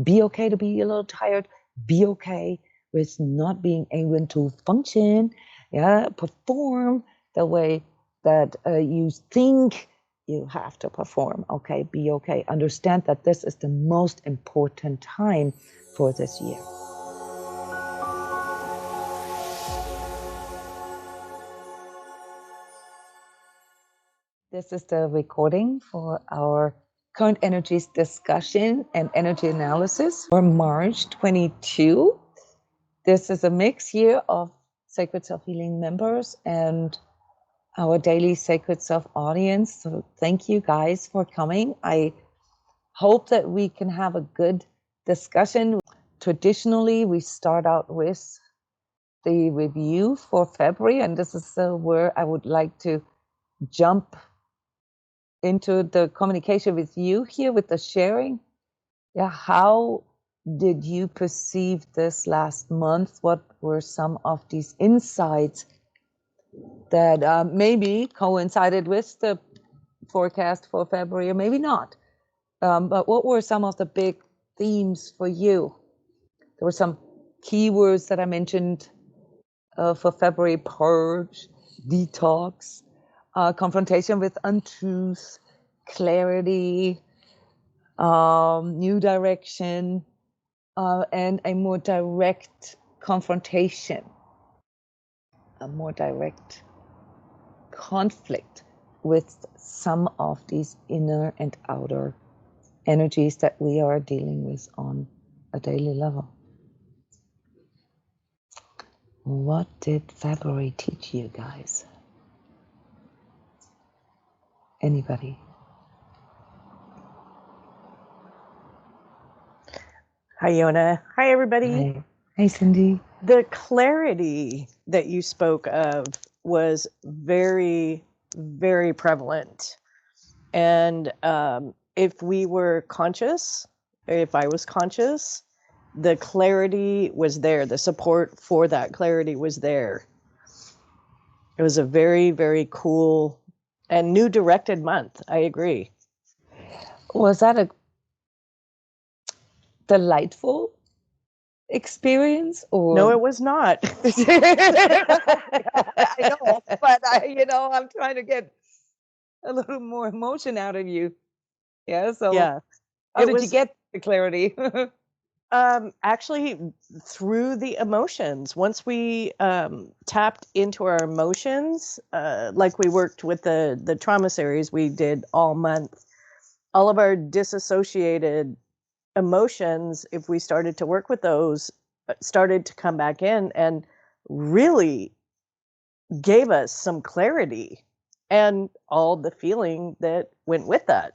Be okay to be a little tired. Be okay with not being able to function, perform the way that you think you have to perform. Okay, be okay. Understand that this is the most important time for this year. This is the recording for our current energies discussion and energy analysis for March 22. This is a mix here of Sacred Self Healing members and our daily Sacred Self audience. So thank you guys for coming. I hope that we can have a good discussion. Traditionally, we start out with the review for February, and this is where I would like to jump into the communication with you here, with the sharing. How did you perceive this last month? What were some of these insights that maybe coincided with the forecast for February, or maybe not? But what were some of the big themes for you? There were some keywords that I mentioned for February: purge, detox, confrontation with untruth, clarity, new direction, and a more direct confrontation, a more direct conflict with some of these inner and outer energies that we are dealing with on a daily level. What did February teach you guys? Anybody? Hi, Jona. Hi, everybody. Hi. Hey, Cindy. The clarity that you spoke of was very, very prevalent. And if we were conscious, or if I was conscious, the clarity was there. The support for that clarity was there. It was a very, very cool and new directed month. I agree. Was that a delightful experience, or? No, it was not. I know, but I'm trying to get a little more emotion out of you. Yeah. So yeah. how did you get the clarity? Actually, through the emotions. Once we tapped into our emotions, like we worked with the trauma series we did all month, all of our disassociated emotions, if we started to work with those, started to come back in and really gave us some clarity and all the feeling that went with that.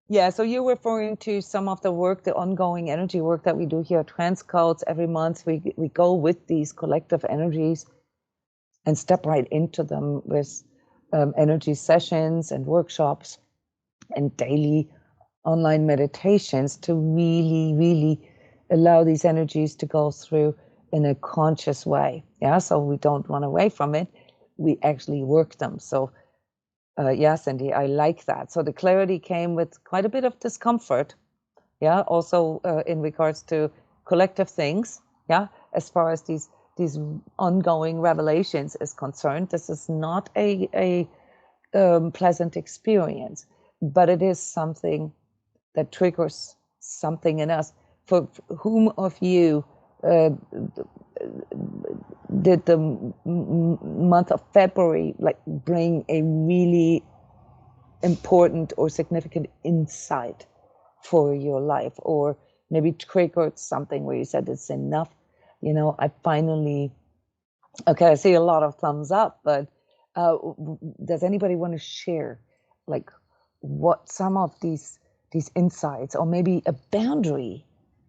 Yeah, so you're referring to some of the work, the ongoing energy work that we do here at transCODES. Every month we go with these collective energies and step right into them with energy sessions and workshops and daily online meditations to really, really allow these energies to go through in a conscious way. Yeah, so we don't run away from it. We actually work them. So yeah, Cindy, I like that. So the clarity came with quite a bit of discomfort. Yeah, also in regards to collective things. Yeah, as far as these ongoing revelations is concerned, this is not a pleasant experience, but it is something that triggers something in us. For whom of you did the month of February bring a really important or significant insight for your life, or maybe triggered something where you said it's enough? I finally, okay, I see a lot of thumbs up, but does anybody want to share what some of these insights, or maybe a boundary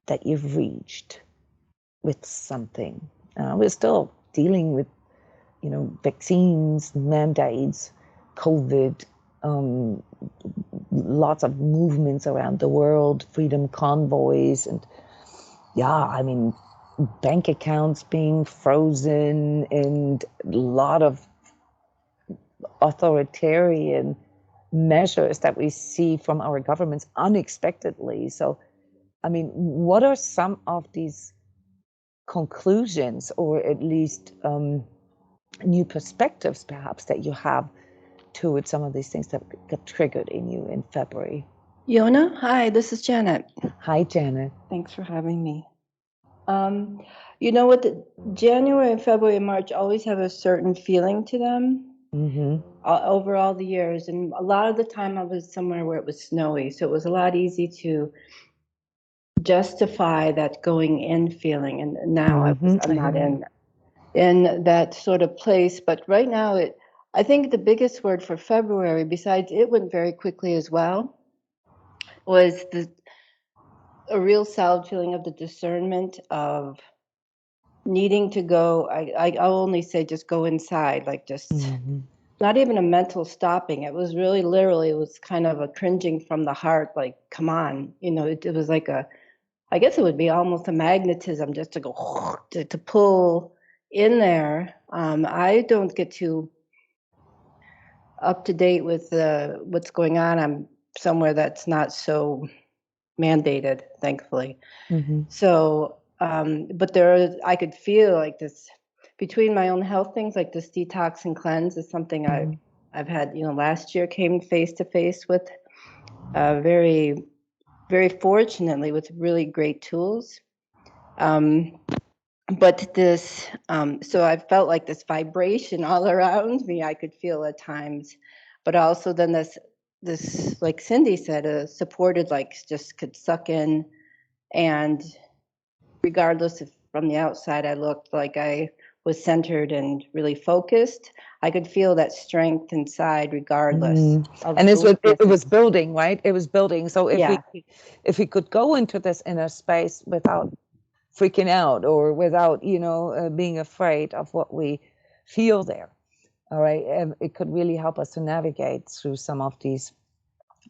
that you've reached with something? We're still dealing with, vaccines, mandates, COVID, lots of movements around the world, freedom convoys, and bank accounts being frozen, and a lot of authoritarian measures that we see from our governments unexpectedly. So, I mean, what are some of these conclusions, or at least new perspectives, perhaps, that you have towards some of these things that got triggered in you in February? Jona, hi, this is Janet. Hi, Janet. Thanks for having me. You know what? January and February and March always have a certain feeling to them over all the years. And a lot of the time I was somewhere where it was snowy. So it was a lot easy to justify that going in feeling. And now I'm not in that sort of place. But right now, I think the biggest word for February, besides it went very quickly as well, was a real solid feeling of the discernment of needing to go. I'll only say just go inside, like just not even a mental stopping. It was really literally, it was kind of a cringing from the heart, like, come on, you know, it was like I guess it would be almost a magnetism just to go, to pull in there. I don't get too up to date with what's going on. I'm somewhere that's not so mandated, thankfully. So, but I could feel like this between my own health things, like this detox and cleanse is something I've had, you know, last year came face to face with, very, very fortunately with really great tools. But this, so I felt like this vibration all around me, I could feel at times, but also then this, like Cindy said, supported, like just could suck in, and regardless if from the outside I looked like I was centered and really focused, I could feel that strength inside regardless. And it was building, right? It was building. So if we could go into this inner space without freaking out or without, you know, being afraid of what we feel there, all right, it could really help us to navigate through some of these,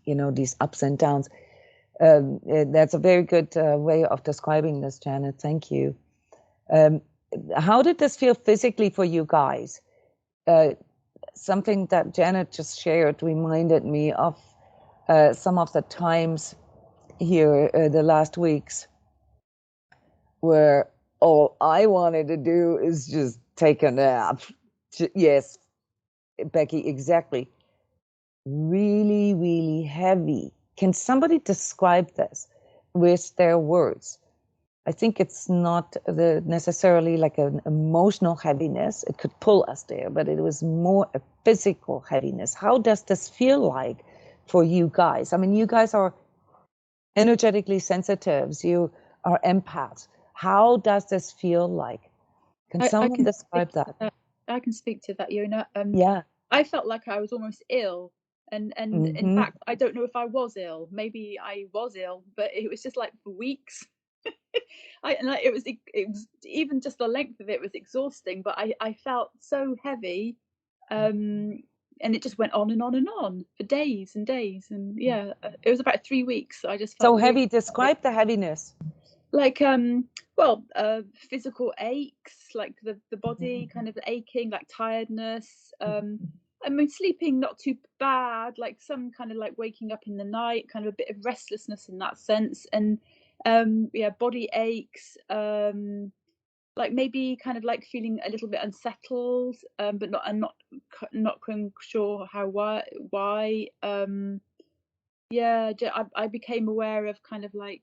you know, these ups and downs. That's a very good way of describing this, Janet. Thank you. How did this feel physically for you guys? Something that Janet just shared reminded me of some of the times here the last weeks where all I wanted to do is just take a nap. Yes, Becky, exactly. Really, really heavy. Can somebody describe this with their words? I think it's not necessarily like an emotional heaviness. It could pull us there, but it was more a physical heaviness. How does this feel like for you guys? I mean, you guys are energetically sensitives. You are empaths. How does this feel like? Can someone describe that? I can speak to that, Jona. Yeah. I felt like I was almost ill. And in fact, I don't know if I was ill. Maybe I was ill, but it was just like for weeks. It was even just the length of it was exhausting, but I felt so heavy, and it just went on and on and on for days and days, and yeah, it was about 3 weeks. So I just felt so heavy. Describe the heaviness. Like physical aches, like the body kind of aching, like tiredness. I mean, sleeping not too bad, like some kind of like waking up in the night, kind of a bit of restlessness in that sense, and body aches, like maybe kind of like feeling a little bit unsettled, but I'm not sure how why. I became aware of kind of like,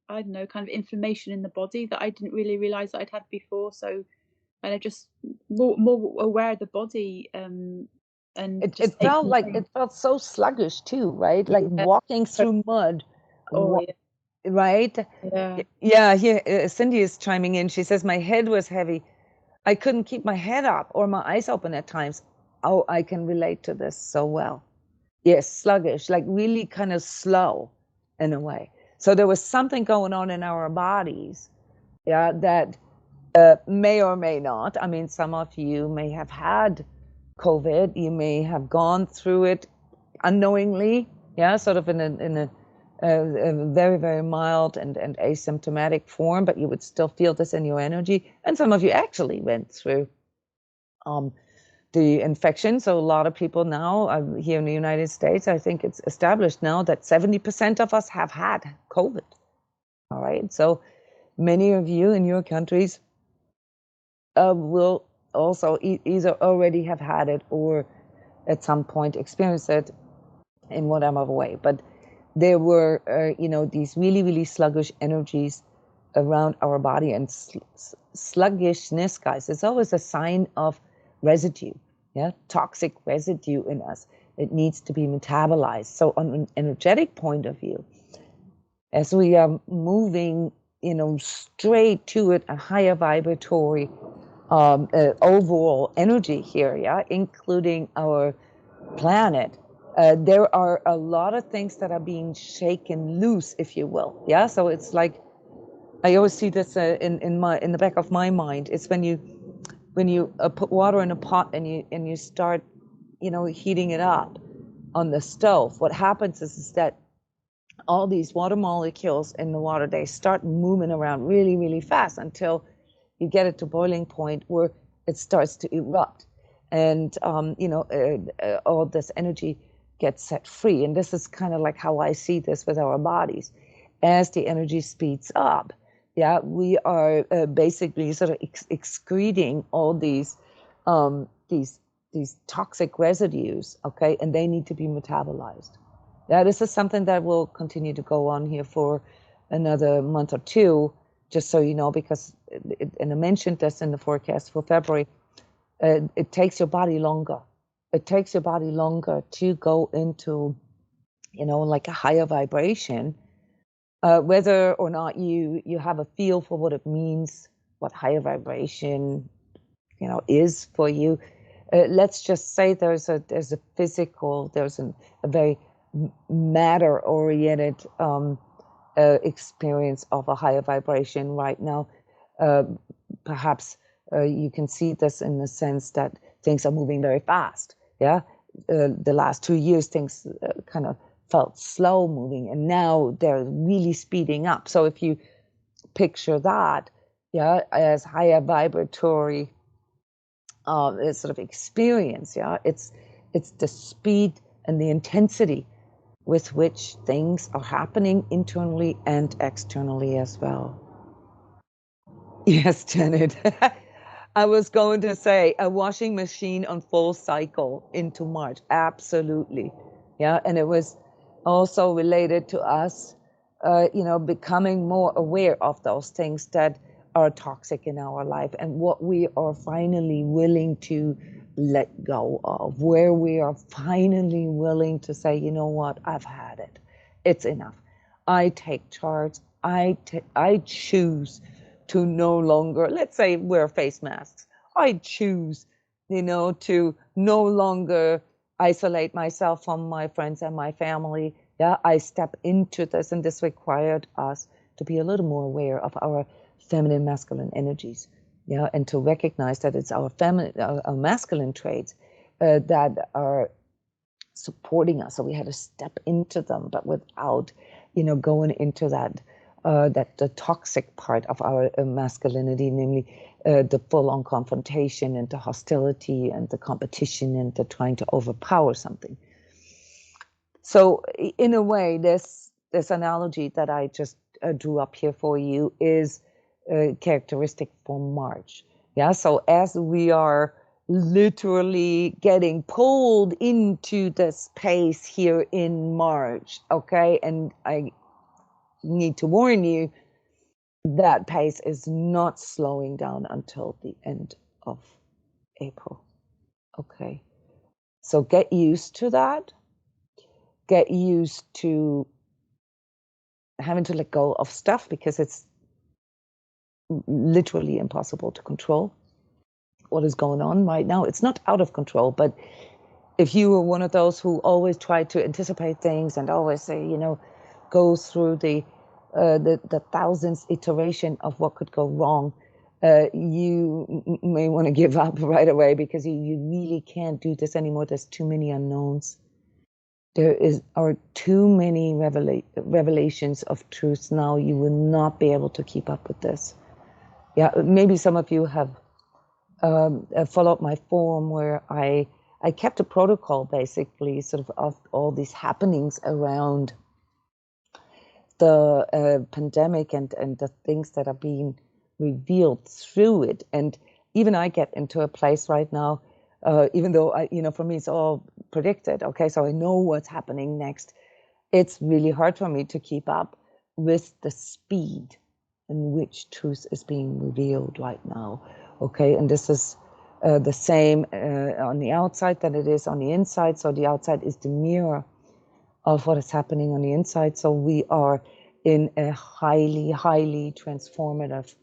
I don't know, kind of inflammation in the body that I didn't really realize that I'd had before. So, and I just more aware of the body. And it felt so sluggish too, right? Like walking through mud. Oh, right? Yeah. Here, Cindy is chiming in. She says, my head was heavy. I couldn't keep my head up or my eyes open at times. Oh, I can relate to this so well. Yes, sluggish, like really kind of slow in a way. So there was something going on in our bodies, that may or may not. I mean, some of you may have had COVID. You may have gone through it unknowingly, sort of in a very, very mild and asymptomatic form, but you would still feel this in your energy. And some of you actually went through the infection. So a lot of people now here in the United States, I think it's established now that 70% of us have had COVID. All right. So many of you in your countries will also either already have had it or at some point experience it in whatever way. But there were, these really, really sluggish energies around our body, and sluggishness, guys, it's always a sign of residue, toxic residue in us. It needs to be metabolized. So on an energetic point of view, as we are moving, straight to it, a higher vibratory overall energy here, including our planet, there are a lot of things that are being shaken loose, if you will. So it's like, I always see this in the back of my mind. It's when you put water in a pot and you start, heating it up on the stove. What happens is that all these water molecules in the water, they start moving around really, really fast until you get it to boiling point where it starts to erupt, and all this energy gets set free. And this is kind of like how I see this with our bodies. As the energy speeds up, we are basically sort of excreting all these toxic residues, okay, and they need to be metabolized. This is something that will continue to go on here for another month or two, just so you know, because, and I mentioned this in the forecast for February, it takes your body longer. It takes your body longer to go into, like a higher vibration, whether or not you have a feel for what it means, what higher vibration, is for you. Let's just say there's a physical, there's a very matter-oriented experience of a higher vibration right now. Perhaps you can see this in the sense that things are moving very fast. The last 2 years, things kind of felt slow moving, and now they're really speeding up. So if you picture that, as higher vibratory sort of experience, it's the speed and the intensity with which things are happening internally and externally as well. Yes, Janet. I was going to say a washing machine on full cycle into March. Absolutely. And it was also related to us, becoming more aware of those things that are toxic in our life and what we are finally willing to let go of, where we are finally willing to say, you know what, I've had it. It's enough. I take charge. I choose to no longer, let's say, wear face masks. I choose, to no longer isolate myself from my friends and my family. I step into this, and this required us to be a little more aware of our feminine, masculine energies, and to recognize that it's our masculine traits that are supporting us. So we had to step into them, but without, going into that the toxic part of our masculinity, namely the full-on confrontation and the hostility and the competition and the trying to overpower something. So in a way, this analogy that I just drew up here for you is characteristic for March. So as we are literally getting pulled into the space here in March, okay, and I need to warn you, that pace is not slowing down until the end of April. Okay. So get used to that. Get used to having to let go of stuff because it's literally impossible to control what is going on right now. It's not out of control, but if you were one of those who always try to anticipate things and always say, go through the thousandth iteration of what could go wrong, you may want to give up right away because you really can't do this anymore. There's too many unknowns. There are too many revelations of truths now. You will not be able to keep up with this. Maybe some of you have followed my form where I kept a protocol, basically, sort of all these happenings around the pandemic and the things that are being revealed through it. And even I get into a place right now, even though for me it's all predicted. Okay, so I know what's happening next. It's really hard for me to keep up with the speed in which truth is being revealed right now. Okay, and this is the same on the outside than it is on the inside. So the outside is the mirror of what is happening on the inside. So we are in a highly, highly transformative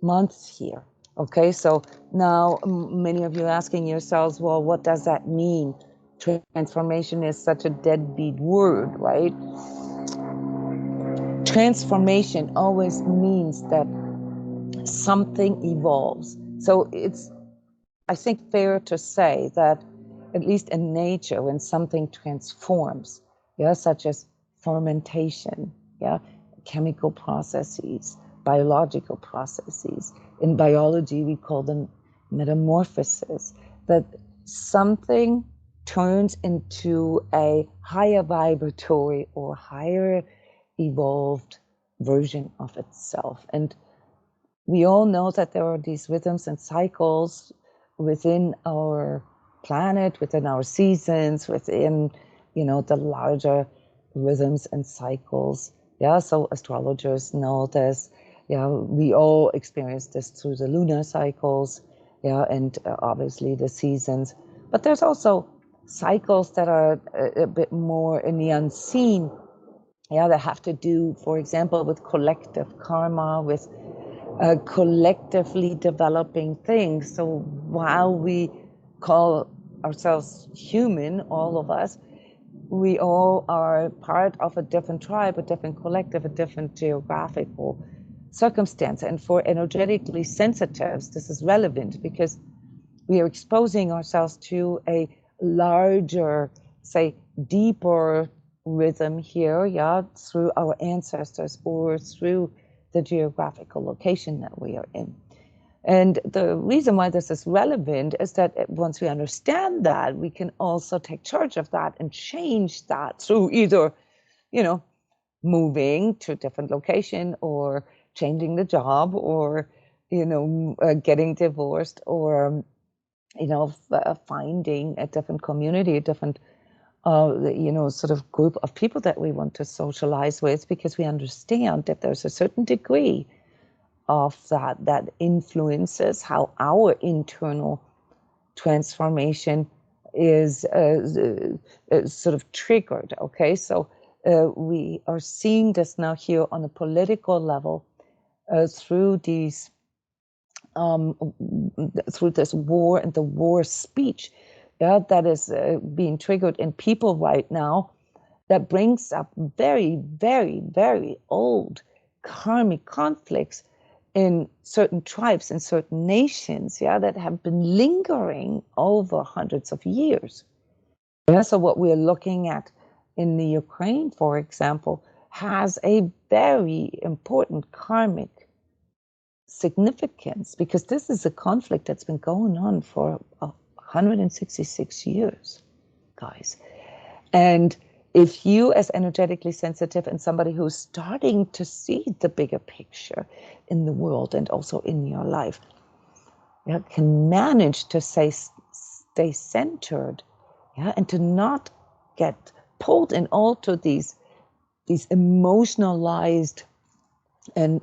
month here. Okay, so now many of you asking yourselves, well, what does that mean? Transformation is such a deadbeat word, right? Transformation always means that something evolves. So it's, I think, fair to say that at least in nature, when something transforms, such as fermentation, chemical processes, biological processes. In biology, we call them metamorphosis, that something turns into a higher vibratory or higher evolved version of itself. And we all know that there are these rhythms and cycles within our planet, within our seasons, within, the larger rhythms and cycles. So astrologers know this. We all experience this through the lunar cycles, and obviously the seasons. But there's also cycles that are a bit more in the unseen, that have to do, for example, with collective karma, with collectively developing things. So while we call ourselves human, all of us, we all are part of a different tribe, a different collective, a different geographical circumstance. And for energetically sensitives, this is relevant because we are exposing ourselves to a larger, say, deeper rhythm here, through our ancestors or through the geographical location that we are in. And the reason why this is relevant is that once we understand that, we can also take charge of that and change that through either, moving to a different location or changing the job or, getting divorced or, finding a different community, a different sort of group of people that we want to socialize with, because we understand that there's a certain degree of that influences how our internal transformation is sort of triggered. Okay, so we are seeing this now here on a political level through these through this war and the war speech that is being triggered in people right now, that brings up very, very, very old karmic conflicts in certain tribes and certain nations, that have been lingering over hundreds of years. So what we're looking at in the Ukraine, for example, has a very important karmic significance, because this is a conflict that's been going on for 166 years, guys. And if you, as energetically sensitive and somebody who's starting to see the bigger picture in the world and also in your life, can manage to stay centered, and to not get pulled in all to these emotionalized and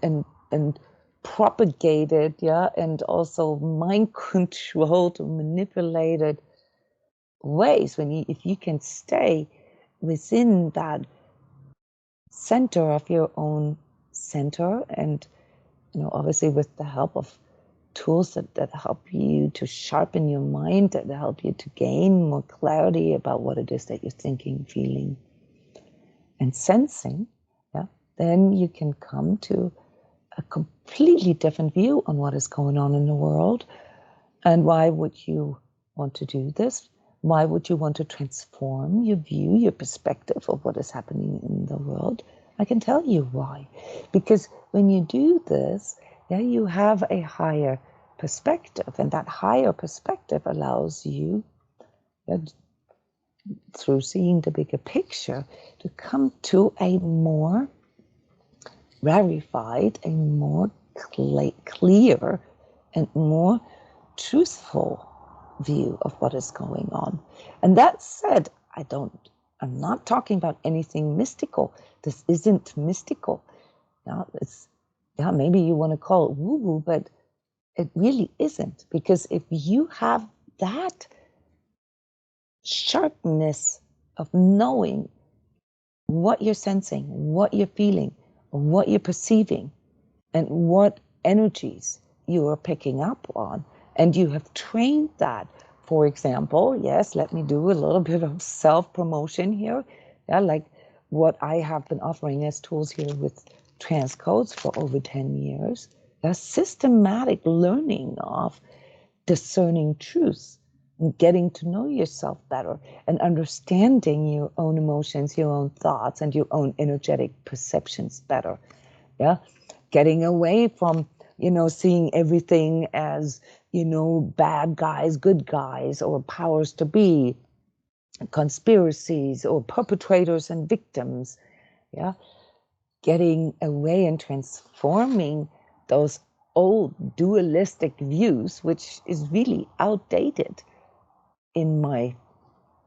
propagated, and also mind controlled, manipulated ways. If you can stay within that center of your own center, and obviously with the help of tools that help you to sharpen your mind, that help you to gain more clarity about what it is that you're thinking, feeling, and sensing, then you can come to a completely different view on what is going on in the world. And why would you want to do this? Why would you want to transform your view, your perspective of what is happening in the world? I can tell you why. Because when you do this, you have a higher perspective, and that higher perspective allows you, through seeing the bigger picture, to come to a more rarefied, a more clear and more truthful view of what is going on. And that said, I'm not talking about anything mystical. This isn't mystical. Maybe you want to call it woo-woo, but it really isn't, because if you have that sharpness of knowing what you're sensing, what you're feeling, what you're perceiving, and what energies you are picking up on, and you have trained that. For example, yes, let me do a little bit of self-promotion here. Like what I have been offering as tools here with transCODES for over 10 years. Systematic learning of discerning truth, and getting to know yourself better, and understanding your own emotions, your own thoughts, and your own energetic perceptions better. Getting away from, seeing everything as, bad guys, good guys, or powers to be, conspiracies, or perpetrators and victims. Getting away and transforming those old dualistic views, which is really outdated in my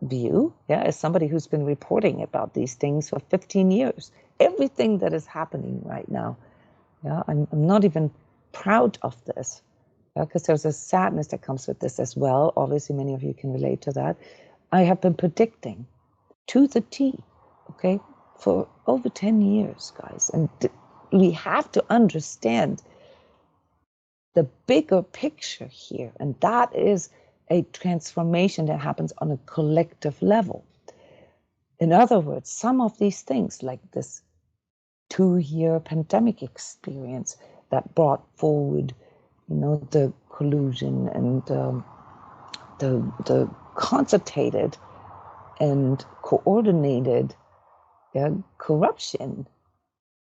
view, as somebody who's been reporting about these things for 15 years. Everything that is happening right now, I'm not even proud of this, because there's a sadness that comes with this as well. Obviously, many of you can relate to that. I have been predicting to the T, for over 10 years, guys. And we have to understand the bigger picture here, and that is a transformation that happens on a collective level. In other words, some of these things, like this 2-year pandemic experience that brought forward, the collusion and the concerted and coordinated corruption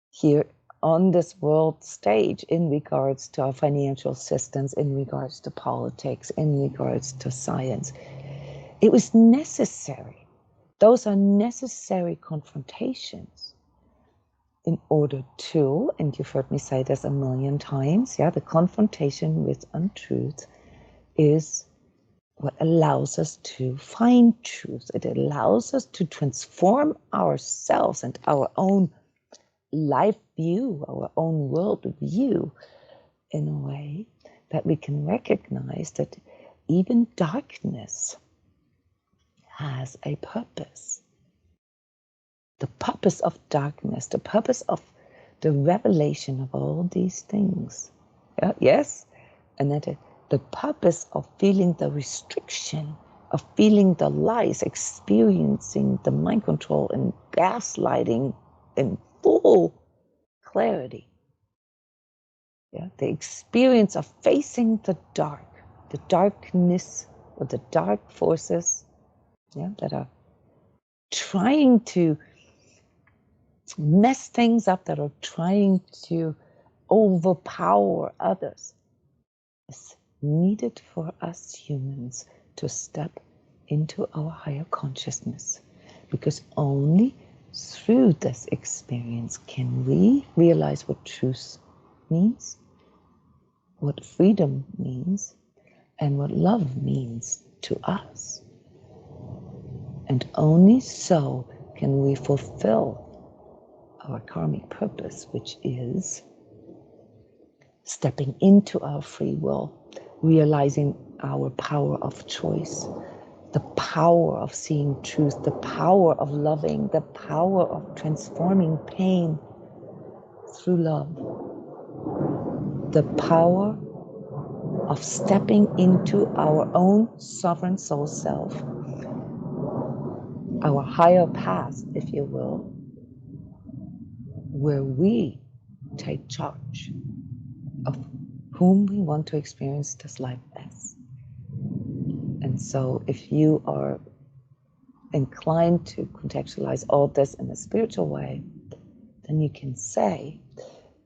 here on this world stage in regards to our financial systems, in regards to politics, in regards to science. It was necessary. Those are necessary confrontations in order to, and you've heard me say this a million times, the confrontation with untruth is what allows us to find truth. It allows us to transform ourselves and our own life view, our own world view, in a way that we can recognize that even darkness has a purpose. The purpose of darkness, the purpose of the revelation of all these things. Yes? And that the purpose of feeling the restriction, of feeling the lies, experiencing the mind control and gaslighting in full clarity. The experience of facing the darkness, or the dark forces that are trying to mess things up, that are trying to overpower others, is needed for us humans to step into our higher consciousness, because only through this experience can we realize what truth means, what freedom means, and what love means to us. And only so can we fulfill our karmic purpose, which is stepping into our free will, realizing our power of choice, the power of seeing truth, the power of loving, the power of transforming pain through love, the power of stepping into our own sovereign soul self, our higher path, if you will, where we take charge of whom we want to experience this life as. And so if you are inclined to contextualize all this in a spiritual way, then you can say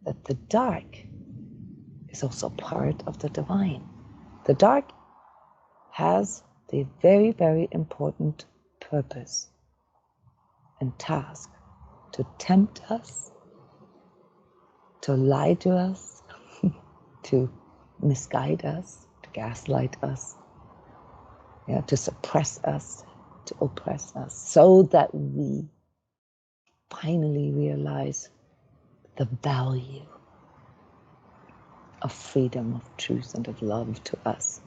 that the dark is also part of the divine. The dark has the very, very important purpose and task to tempt us, to lie to us, to misguide us, to gaslight us, to suppress us, to oppress us, so that we finally realize the value of freedom, of truth, and of love to us,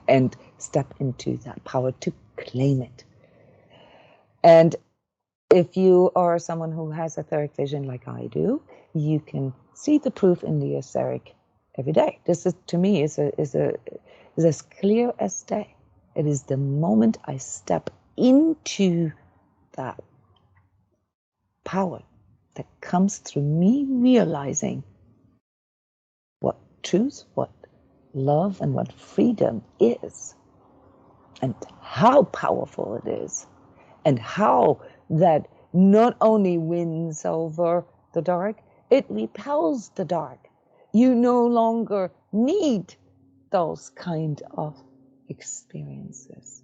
and step into that power to claim it. And if you are someone who has etheric vision like I do, you can see the proof in the etheric every day. This is, to me, is as clear as day. It is the moment I step into that power that comes through me realizing what truth, what love, and what freedom is, and how powerful it is, and how that not only wins over the dark, it repels the dark. You no longer need those kind of experiences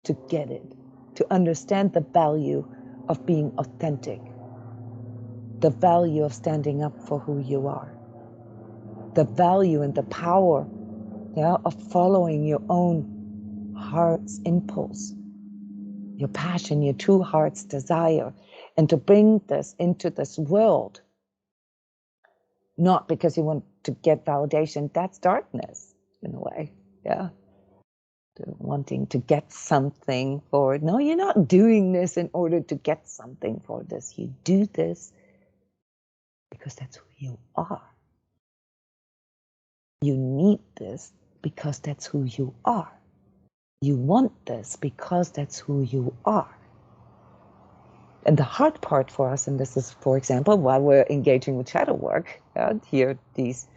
to get it, to understand the value of being authentic, the value of standing up for who you are, the value and the power of following your own heart's impulse, your passion, your true heart's desire, and to bring this into this world, not because you want to get validation. That's darkness in a way, wanting to get something for it. No, you're not doing this in order to get something for this. You do this because that's who you are. You need this because that's who you are. You want this because that's who you are. And the hard part for us, and this is, for example, why we're engaging with shadow work here these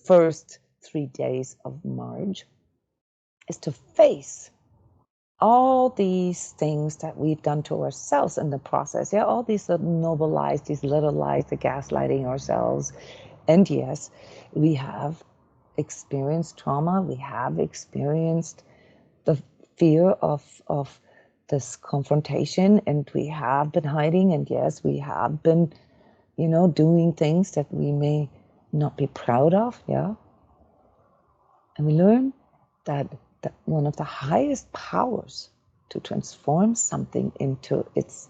first 3 days of March, is to face all these things that we've done to ourselves in the process. All these little noble lies, these little lies, the gaslighting ourselves. And yes, we have experienced trauma. We have experienced the fear of this confrontation, and we have been hiding. And yes, we have been, doing things that we may not be proud of. And we learn that one of the highest powers to transform something into its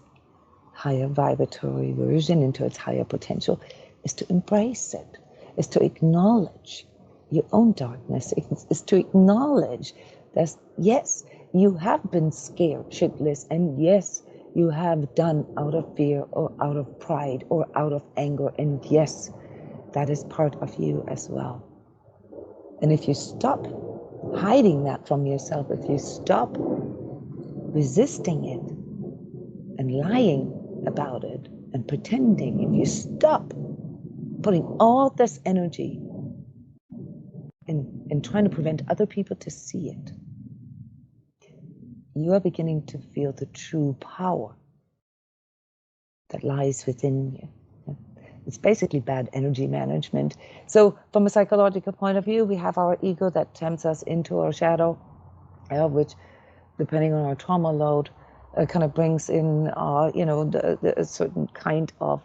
higher vibratory version, into its higher potential, is to embrace it, is to acknowledge your own darkness, is to acknowledge that, yes, you have been scared shitless, and yes, you have done out of fear or out of pride or out of anger, and yes, that is part of you as well. And if you stop hiding that from yourself, if you stop resisting it and lying about it and pretending, if you stop putting all this energy in trying to prevent other people to see it, you are beginning to feel the true power that lies within you. It's basically bad energy management. So from a psychological point of view, we have our ego that tempts us into our shadow, which, depending on our trauma load, kind of brings in, a certain kind of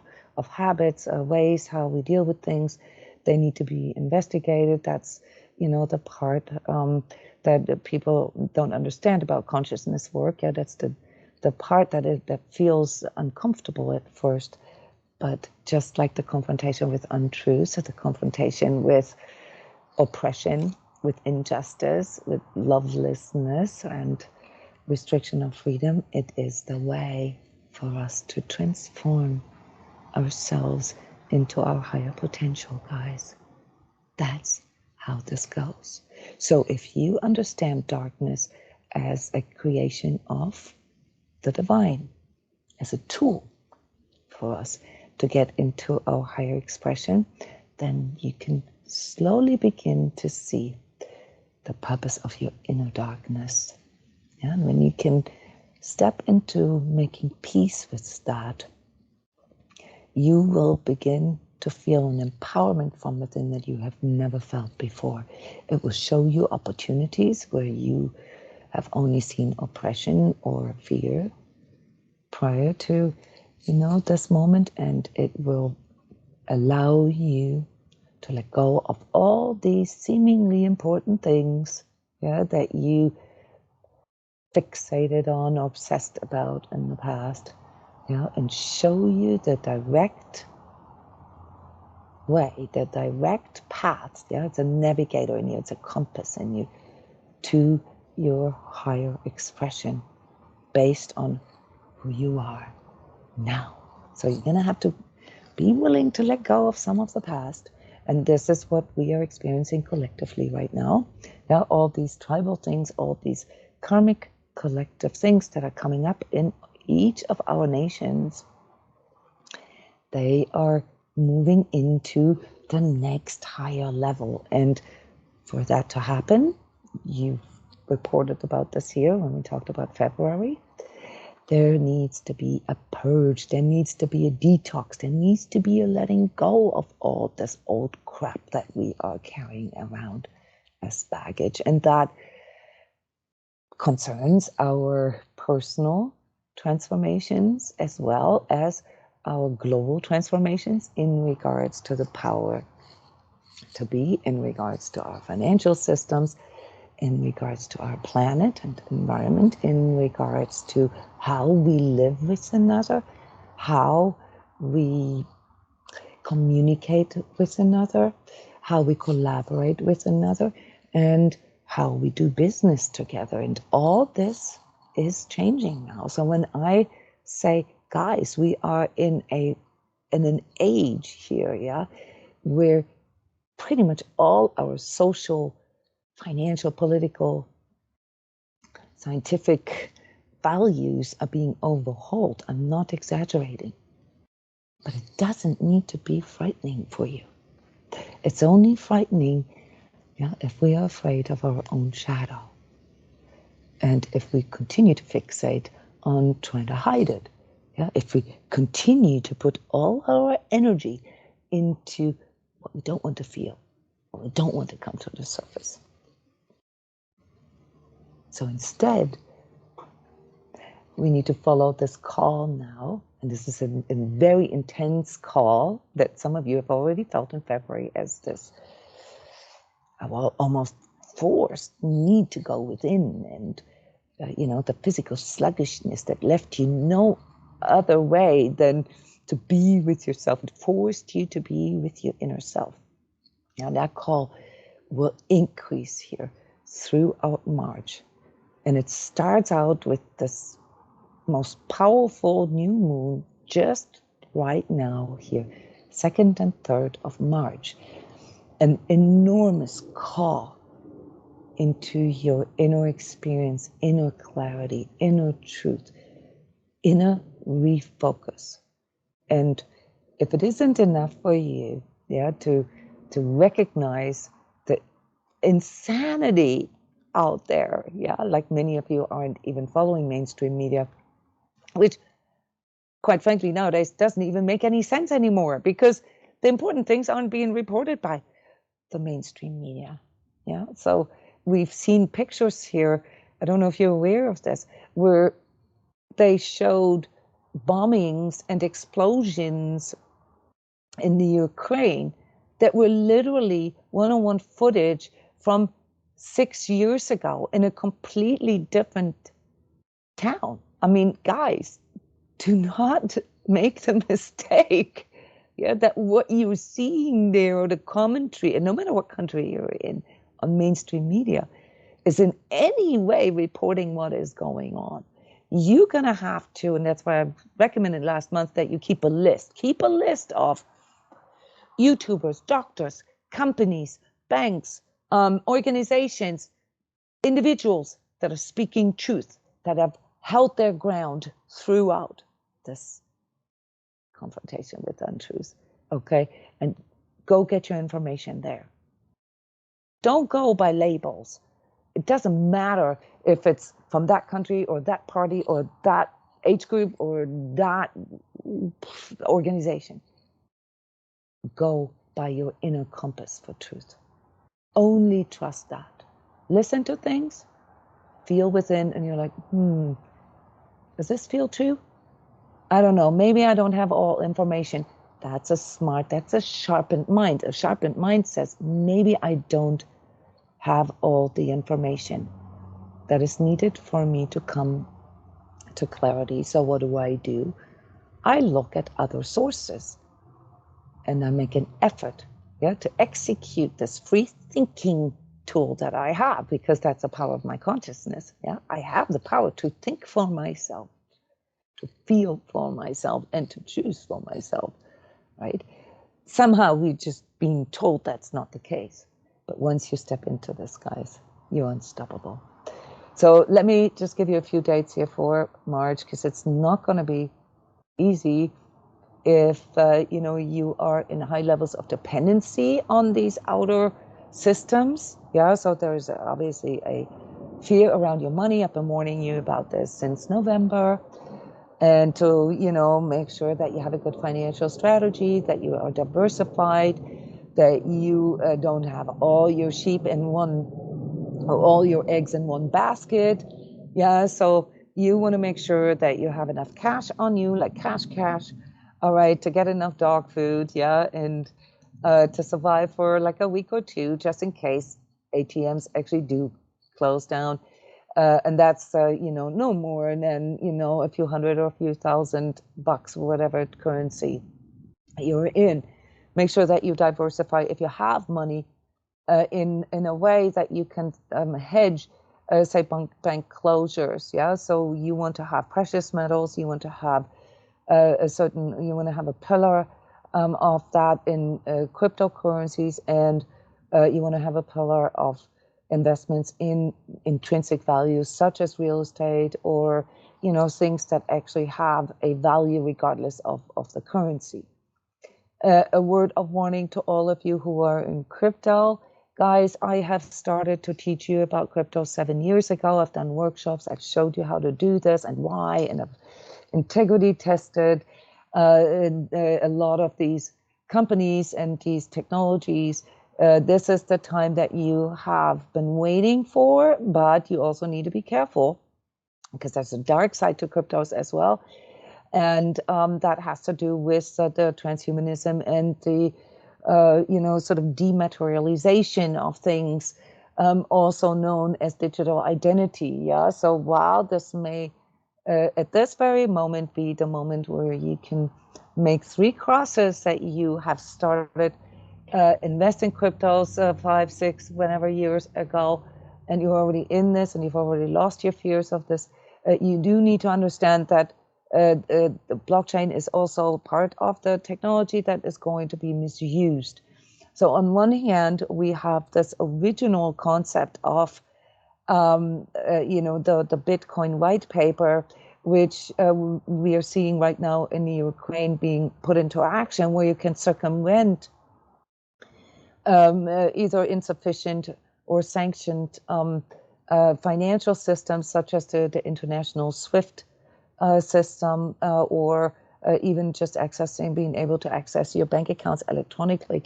habits, ways how we deal with things. They need to be investigated. That's, the part that people don't understand about consciousness work. That's the part that feels uncomfortable at first. But just like the confrontation with untruths, or the confrontation with oppression, with injustice, with lovelessness and restriction of freedom, it is the way for us to transform ourselves into our higher potential, guys. That's how this goes. So if you understand darkness as a creation of the divine, as a tool for us to get into our higher expression, then you can slowly begin to see the purpose of your inner darkness. And when you can step into making peace with that, you will begin to feel an empowerment from within that you have never felt before. It will show you opportunities where you have only seen oppression or fear prior to, this moment, and it will allow you to let go of all these seemingly important things, that you fixated on, obsessed about in the past, and show you the direct way, the direct path. It's a navigator in you, it's a compass in you to your higher expression based on who you are now. So you're going to have to be willing to let go of some of the past. And this is what we are experiencing collectively right now. Now, all these tribal things, all these karmic collective things that are coming up in each of our nations, they are moving into the next higher level. And for that to happen, you've reported about this here when we talked about February, there needs to be a purge, there needs to be a detox, there needs to be a letting go of all this old crap that we are carrying around as baggage. And that concerns our personal transformations as well as our global transformations in regards to the power to be, in regards to our financial systems, in regards to our planet and environment, in regards to how we live with another, how we communicate with another, how we collaborate with another, and how we do business together. And all this is changing now. So when I say, guys, we are in an age here, where pretty much all our social, financial, political, scientific values are being overhauled. I'm not exaggerating. But it doesn't need to be frightening for you. It's only frightening if we are afraid of our own shadow. And if we continue to fixate on trying to hide it. If we continue to put all our energy into what we don't want to feel, what we don't want to come to the surface. So instead, we need to follow this call now. And this is a very intense call that some of you have already felt in February as this, almost forced need to go within. And, the physical sluggishness that left you no other way than to be with yourself. It forced you to be with your inner self. Now that call will increase here throughout March. And it starts out with this most powerful new moon just right now here, 2nd and 3rd of March. An enormous call into your inner experience, inner clarity, inner truth, inner refocus. And if it isn't enough for you, to recognize the insanity out there, like many of you aren't even following mainstream media, which quite frankly nowadays doesn't even make any sense anymore because the important things aren't being reported by the mainstream media. So we've seen pictures here, I don't know if you're aware of this, where they showed bombings and explosions in the Ukraine that were literally one-on-one footage from 6 years ago in a completely different town. I mean, guys, do not make the mistake, that what you're seeing there, or the commentary, and no matter what country you're in, on mainstream media, is in any way reporting what is going on. You're going to have to, and that's why I recommended last month that you keep a list. Keep a list of YouTubers, doctors, companies, banks, organizations, individuals that are speaking truth, that have held their ground throughout this confrontation with untruths, okay? And go get your information there. Don't go by labels. It doesn't matter if it's from that country or that party or that age group or that organization. go by your inner compass for truth. Only trust that. Listen to things, feel within, and you're like, does this feel true? I don't know. Maybe I don't have all information. That's a sharpened mind. A sharpened mind says, maybe I don't have all the information that is needed for me to come to clarity. So what do? I look at other sources and I make an effort, to execute this free thinking tool that I have, because that's the power of my consciousness. I have the power to think for myself, to feel for myself, and to choose for myself, right? Somehow we've just been told that's not the case. But once you step into this, guys, you're unstoppable. So let me just give you a few dates here for March, because it's not going to be easy if you are in high levels of dependency on these outer systems. So there's obviously a fear around your money. I've been warning you about this since November. And to make sure that you have a good financial strategy, that you are diversified, that you don't have all your sheep in one, or all your eggs in one basket. So you want to make sure that you have enough cash on you, like cash, all right, to get enough dog food, and to survive for like a week or two, just in case ATMs actually do close down. And that's, no more than, a few hundred or a few $1,000, whatever currency you're in. Make sure that you diversify if you have money in a way that you can hedge, say, bank closures. So you want to have precious metals, you want to have you want to have a pillar of that in cryptocurrencies, and you want to have a pillar of investments in intrinsic values, such as real estate, or things that actually have a value regardless of the currency. A word of warning to all of you who are in crypto. Guys, I have started to teach you about crypto 7 years ago. I've done workshops. I've showed you how to do this and why, and I've integrity tested a lot of these companies and these technologies. This is the time that you have been waiting for, but you also need to be careful, because there's a dark side to cryptos as well. And that has to do with the transhumanism and the, sort of dematerialization of things, also known as digital identity. So while this may, at this very moment, be the moment where you can make 3 crosses that you have started invest in cryptos 5, 6, whenever years ago, and you're already in this and you've already lost your fears of this, you do need to understand that the blockchain is also part of the technology that is going to be misused. So on one hand, we have this original concept of, the Bitcoin white paper, which we are seeing right now in the Ukraine being put into action, where you can circumvent either insufficient or sanctioned financial systems, such as the international SWIFT system, or even just being able to access your bank accounts electronically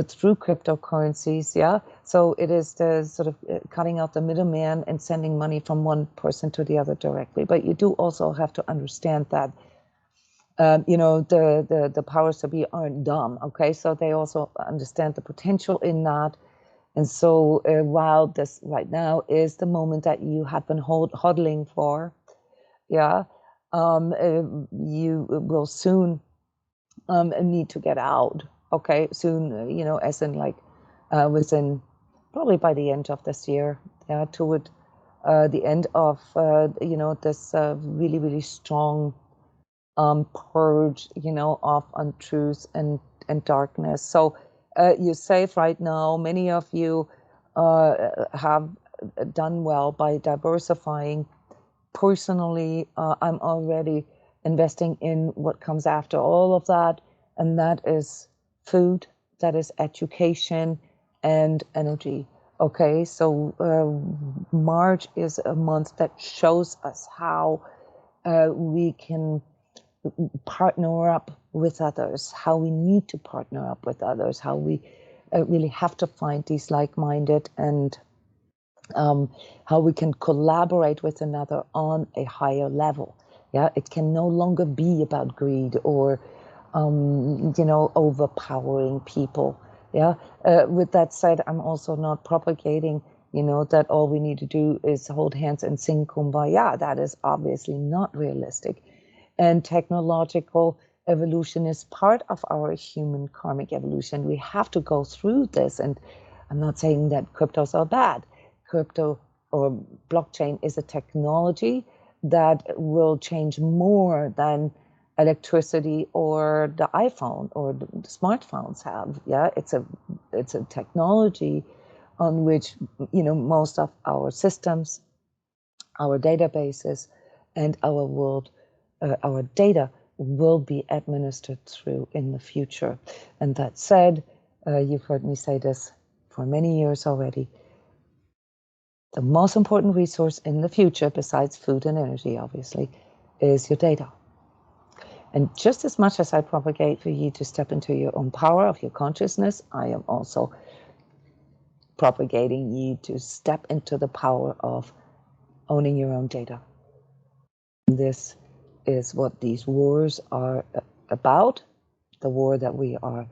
through cryptocurrencies. So it is the sort of cutting out the middleman and sending money from one person to the other directly. But you do also have to understand that the powers to be aren't dumb. Okay, so they also understand the potential in that. And so while this right now is the moment that you have been hodling for, you will soon need to get out. Okay, soon, as in like within probably by the end of this year, toward the end of this really, really strong purge, of untruth and darkness. So you're safe right now. Many of you have done well by diversifying. Personally, I'm already investing in what comes after all of that, and that is food, that is education, and energy. Okay, so March is a month that shows us how we can partner up with others, how we need to partner up with others, how we really have to find these like-minded, and how we can collaborate with another on a higher level. Yeah, it can no longer be about greed or, overpowering people. Yeah. With that said, I'm also not propagating, that all we need to do is hold hands and sing Kumbaya. That is obviously not realistic. And technological evolution is part of our human karmic evolution. We have to go through this. And I'm not saying that cryptos are bad. Crypto or blockchain is a technology that will change more than electricity or the iPhone or the smartphones have. Yeah, it's a technology on which most of our systems, our databases, and our world, our data will be administered through in the future. And that said, you've heard me say this for many years already. The most important resource in the future, besides food and energy, obviously, is your data. And just as much as I propagate for you to step into your own power of your consciousness, I am also propagating you to step into the power of owning your own data. This is what these wars are about, the war that we are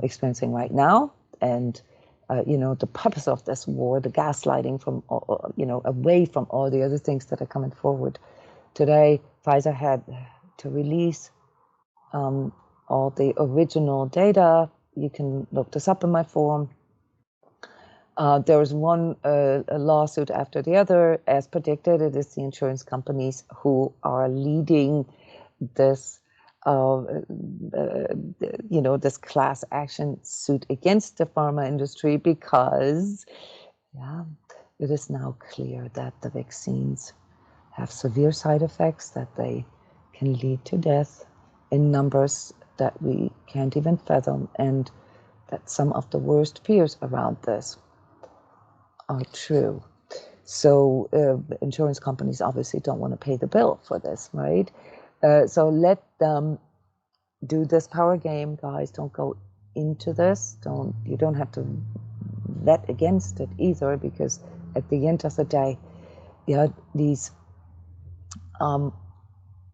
experiencing right now, and the purpose of this war, the gaslighting from, away from all the other things that are coming forward. Today, Pfizer had to release all the original data. You can look this up in my forum. There was one lawsuit after the other. As predicted, it is the insurance companies who are leading this this class action suit against the pharma industry, because it is now clear that the vaccines have severe side effects, that they can lead to death in numbers that we can't even fathom, and that some of the worst fears around this are true. So insurance companies obviously don't want to pay the bill for this, right? So let them do this power game, guys. Don't go into this. You don't have to vet against it either, because at the end of the day, these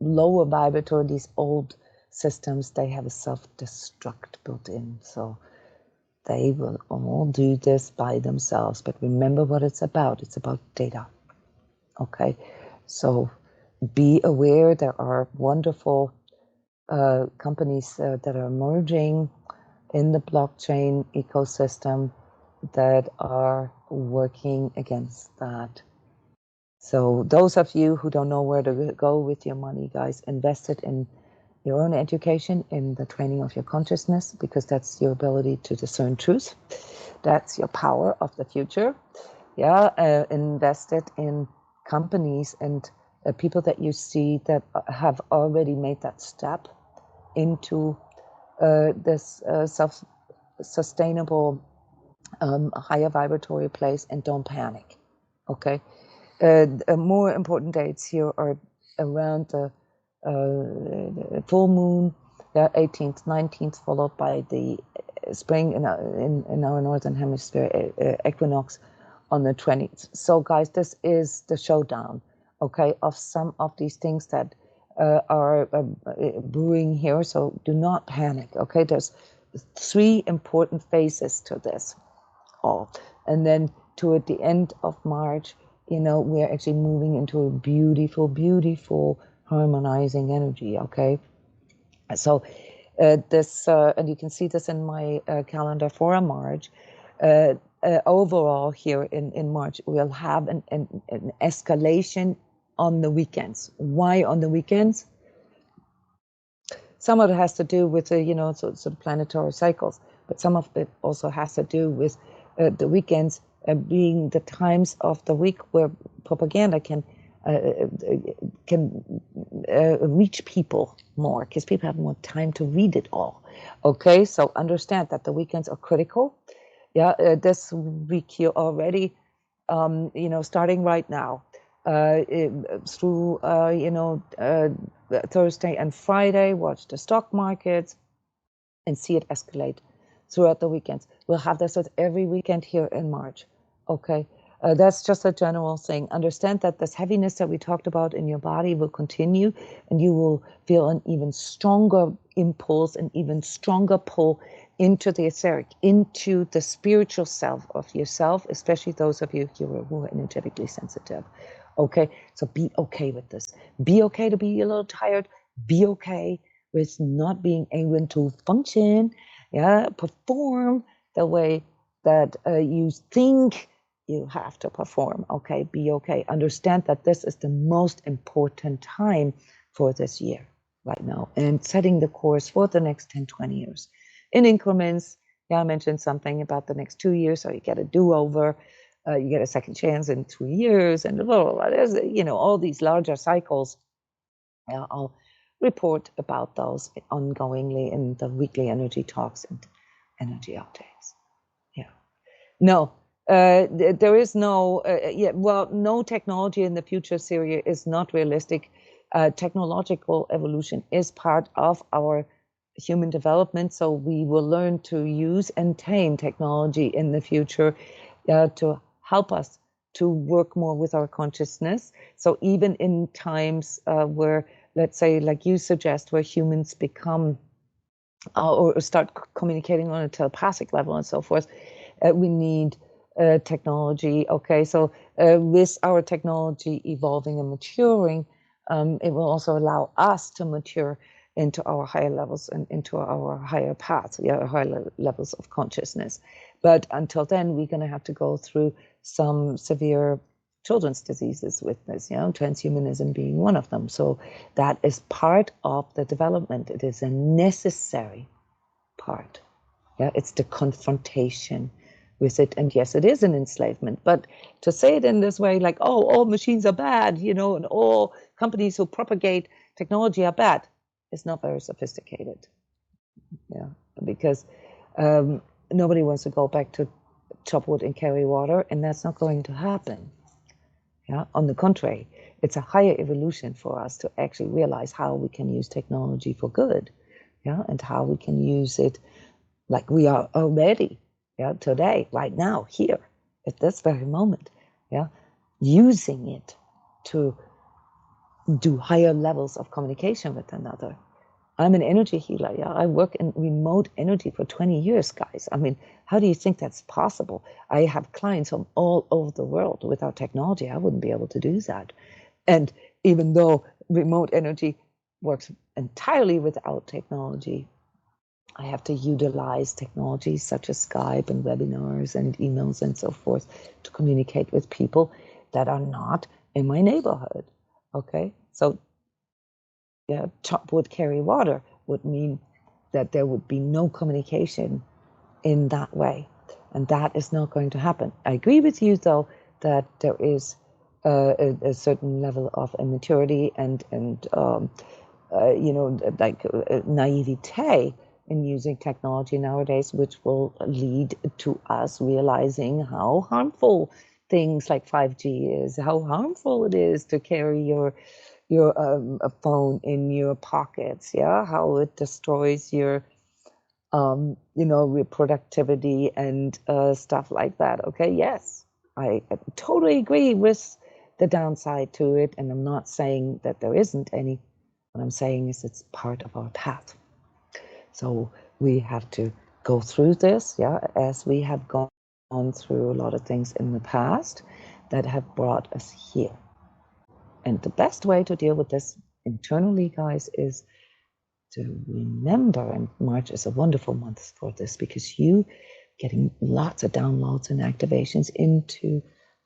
lower vibratory, these old systems, they have a self-destruct built in. So they will all do this by themselves. But remember what it's about. It's about data. Okay? So be aware there are wonderful companies that are emerging in the blockchain ecosystem that are working against that. So those of you who don't know where to go with your money, guys, invest it in your own education, in the training of your consciousness, because that's your ability to discern truth. That's your power of the future. Invest it in companies and people that you see that have already made that step into this self-sustainable, higher vibratory place, and don't panic, okay? More important dates here are around the full moon, 18th, 19th, followed by the spring in our northern hemisphere equinox on the 20th. So guys, this is the showdown, okay, of some of these things that are brewing here. So do not panic, okay? There's 3 important phases to this all. And then toward the end of March, we're actually moving into a beautiful, beautiful harmonizing energy, okay? So this, and you can see this in my calendar for March. Overall here in March, we'll have an escalation on the weekends. Why on the weekends? Some of it has to do with the planetary cycles, but some of it also has to do with the weekends being the times of the week where propaganda can reach people more, because people have more time to read it all. Okay, so understand that the weekends are critical. This week here already, starting right now, through Thursday and Friday, watch the stock markets and see it escalate throughout the weekends. We'll have this with every weekend here in March. Okay, that's just a general thing. Understand that this heaviness that we talked about in your body will continue, and you will feel an even stronger impulse, an even stronger pull into the etheric, into the spiritual self of yourself, especially those of you who are energetically sensitive. Okay, so be okay with this. Be okay to be a little tired. Be okay with not being able to function, perform the way that you think you have to perform. Okay, be okay. Understand that this is the most important time for this year right now, and setting the course for the next 10, 20 years in increments. I mentioned something about the next 2 years, so you get a do-over. You get a second chance in 2 years, and there's, all these larger cycles. I'll report about those ongoingly in the weekly energy talks and energy updates. No, there is no, no technology in the future, Syria, is not realistic. Technological evolution is part of our human development, so we will learn to use and tame technology in the future to help us to work more with our consciousness. So even in times where, let's say, like you suggest, where humans become or start communicating on a telepathic level and so forth, we need technology. Okay, so with our technology evolving and maturing, it will also allow us to mature into our higher levels and into our higher paths, higher levels of consciousness. But until then, we're going to have to go through some severe children's diseases with this, transhumanism being one of them. So that is part of the development. It is a necessary part. It's the confrontation with it. And yes, it is an enslavement. But to say it in this way, like, oh, all machines are bad, and all companies who propagate technology are bad, is not very sophisticated. Because nobody wants to go back to chop wood and carry water, and that's not going to happen. On the contrary, it's a higher evolution for us to actually realize how we can use technology for good, and how we can use it like we are already, today, right now, here, at this very moment, using it to do higher levels of communication with another. I'm an energy healer. I work in remote energy for 20 years, guys. I mean, how do you think that's possible? I have clients from all over the world. Without technology, I wouldn't be able to do that. And even though remote energy works entirely without technology, I have to utilize technologies such as Skype and webinars and emails and so forth to communicate with people that are not in my neighborhood. Okay, so chop wood, carry water would mean that there would be no communication in that way. And that is not going to happen. I agree with you, though, that there is a certain level of immaturity and naivete in using technology nowadays, which will lead to us realizing how harmful things like 5G is, how harmful it is to carry your a phone in your pockets, how it destroys your productivity and stuff like that. Okay, yes, I totally agree with the downside to it, and I'm not saying that there isn't any. What I'm saying is it's part of our path. So we have to go through this, as we have gone through a lot of things in the past that have brought us here. And the best way to deal with this internally, guys, is to remember, and March is a wonderful month for this, because you getting lots of downloads and activations into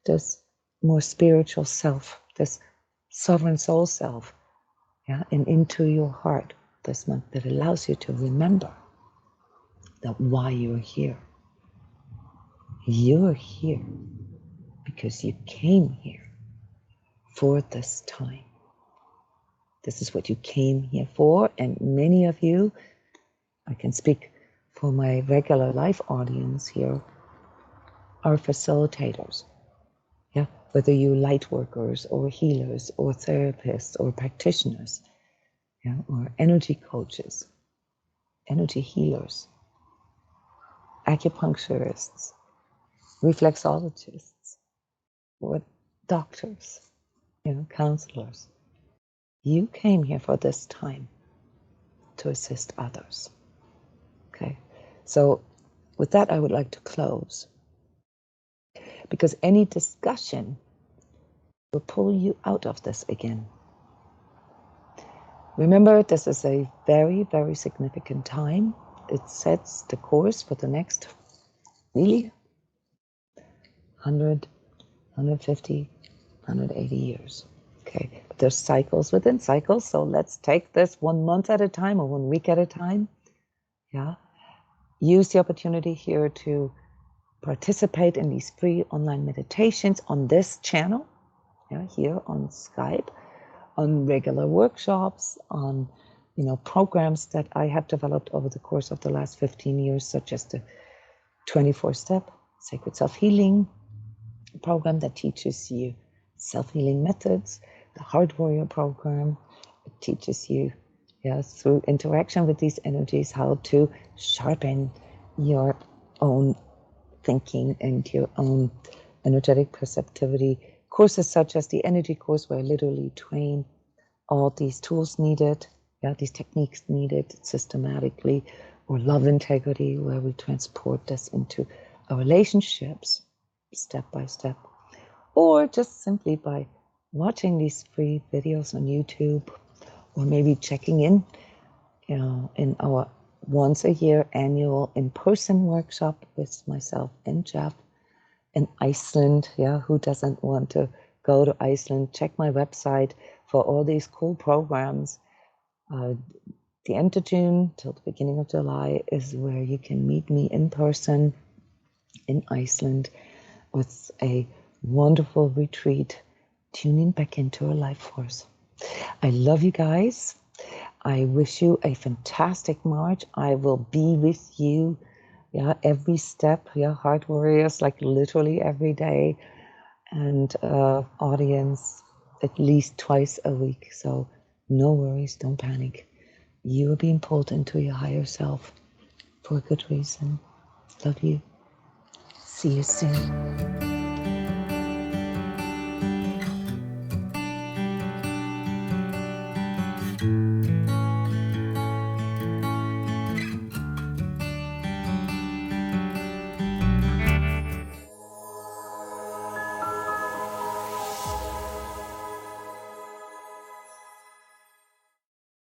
this more spiritual self, this sovereign soul self, and into your heart this month, that allows you to remember that why you're here. You're here because you came here for this time. This is what you came here for, and many of you, I can speak for my regular life audience here, are facilitators. whether you light workers or healers or therapists or practitioners, yeah, or energy coaches, energy healers, acupuncturists, reflexologists, or doctors, counselors. You came here for this time to assist others. Okay, so with that, I would like to close, because any discussion will pull you out of this again. Remember, this is a very, very significant time. It sets the course for the next, really, 100, 150, 180 years. Okay, but there's cycles within cycles, so let's take this 1 month at a time or 1 week at a time. Yeah, use the opportunity here to participate in these free online meditations on this channel, yeah, here on Skype, on regular workshops, on programs that I have developed over the course of the last 15 years, such as the 24-step Sacred Self-Healing program that teaches you self-healing methods, the Heart Warrior program. It teaches you, through interaction with these energies, how to sharpen your own thinking and your own energetic perceptivity. Courses such as the Energy Course, where I literally train all these tools needed, these techniques needed systematically, or Love Integrity, where we transport this into our relationships step by step, or just simply by watching these free videos on YouTube, or maybe checking in, in our once a year annual in-person workshop with myself and Jeff in Iceland. Who doesn't want to go to Iceland? Check my website for all these cool programs. The end of June till the beginning of July is where you can meet me in person in Iceland with a wonderful retreat, tuning back into our life force. I love you guys. I wish you a fantastic March. I will be with you, every step, Heart Warriors, like literally every day, and audience at least twice a week. So no worries, don't panic. You are being pulled into your higher self for a good reason. Love you. See you soon.